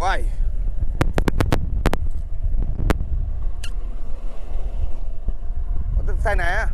ว้ายใส่ไหนอะ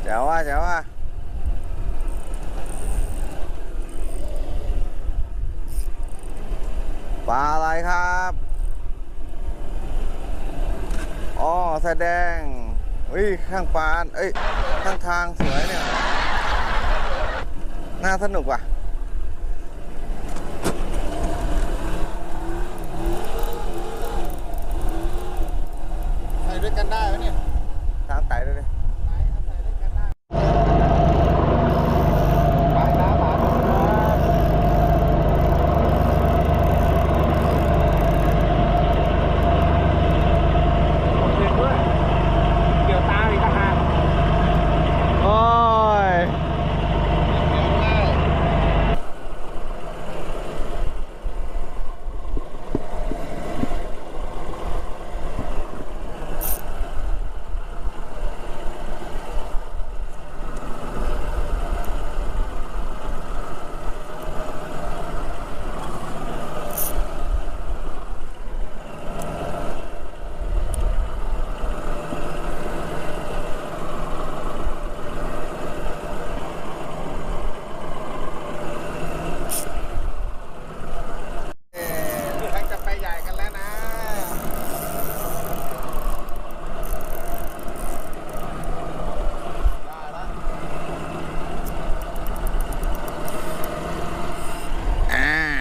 เจ๋วว่ะเจ๋วว่ะปลาอะไรครับอ๋อแสดงข้างปานข้างทางสวยเนี่ยน่าสนุกว่ะใส่ด้วยกันได้ไหมเนี่ยทางไต่ด้วยดิ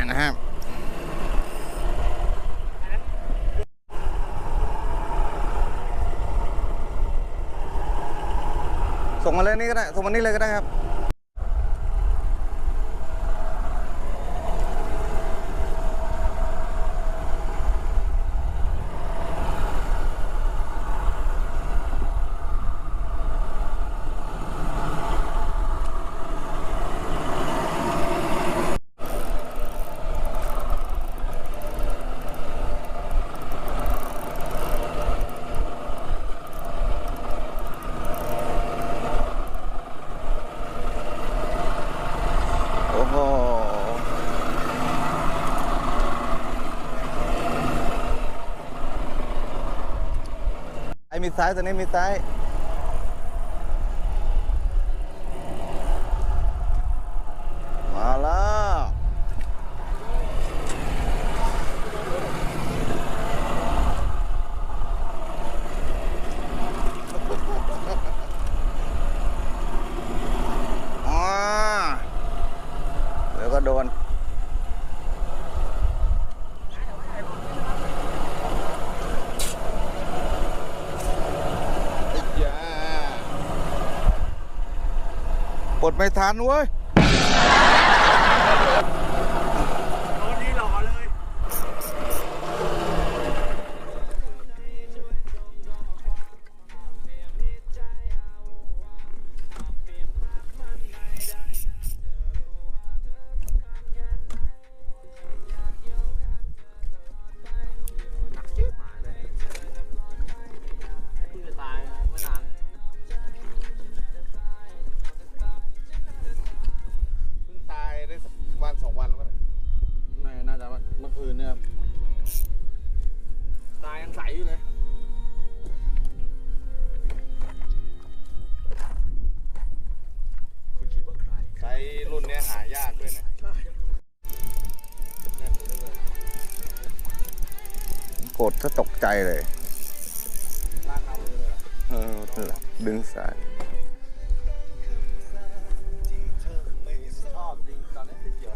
นะครับส่งมาเลยนี่ก็ได้ส่งมานี่เลยก็ได้ครับมีซ้ายตัวนี้มีซ้ายมาแล้วเดี๋ยวก็โดนปลดไม่ทันเว้ย ายากด้วยนะแน่นเลย กดถ้าตกใจเลย ลากเอาเลย ดึงสาย ชอบจริงตอนนี้สีเขียว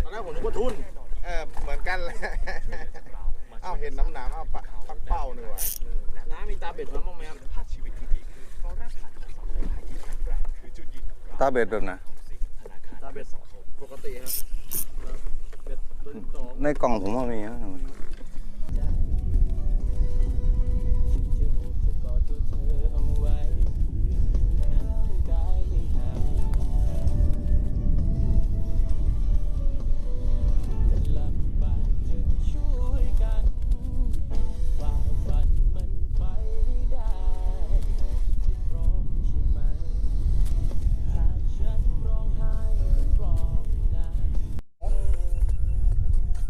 ตอนแรกผมนึกว่าทุนเหมือนกันเลยเอ้าเห็นน้ำหนามเอ้าปักเป้านี่หว่าน้ำมีตาเบ็ดมาบ้างไหมครับ ตาเบ็ดแบบไหน ตาเบ็ดปกติครับเบ็ดเบอร์สอง ในกล่องผมว่ามีนะ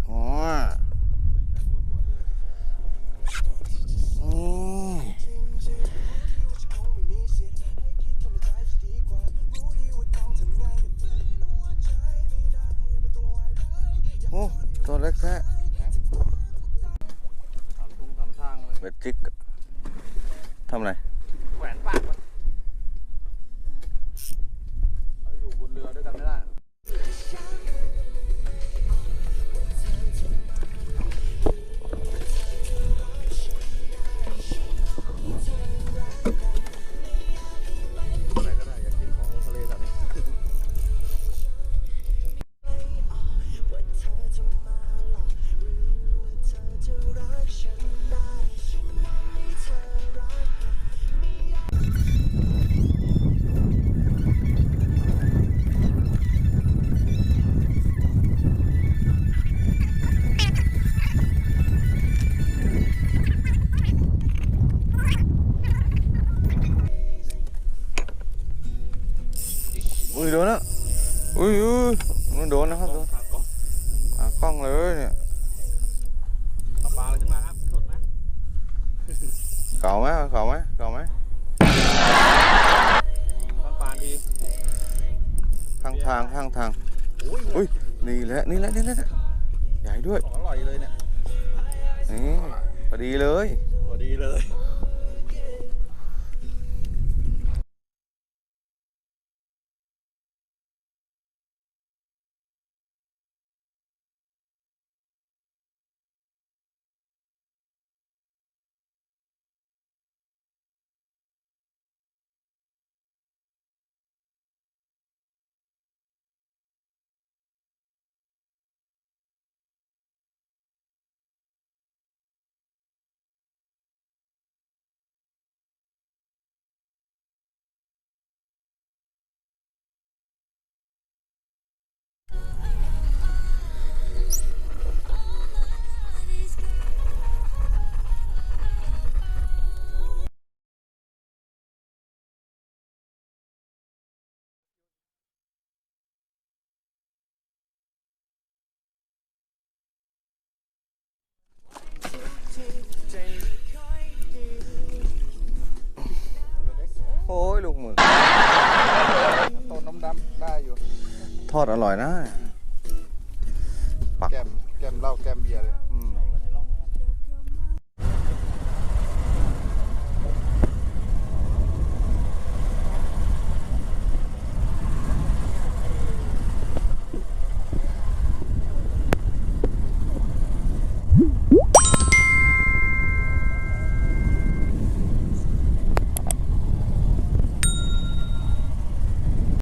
อ๋ออืมโอ้ตัวเล็กแท้ สามทุ่งสามทางเลย เบ็ดจิกทำอะไร แขวนปากมันเราอยู่บนเรือด้วยกันไม่ได้อะไรก็ได้อยากกินของทะเลแบบนี้อุ้ยโดนแล้วอุ้ยมันโดนนะครับโดนกล้องเลยเนี่ย เอาปลาอะไรขึ้นมาครับสดไหม เก่าไหมเก่าไหมเก่าไหม ต้องปลาดี ข้างทางข้างทาง อุ้ย อุ้ยนี่แหละนี่แหละนี่แหละใหญ่ด้วย ของอร่อยเลยเนี่ย นี่พอดีเลย พอดีเลยโอ้ยลูกหมึก ต้นน้ำดำได้อยู่ ทอดอร่อยนะเนี่ย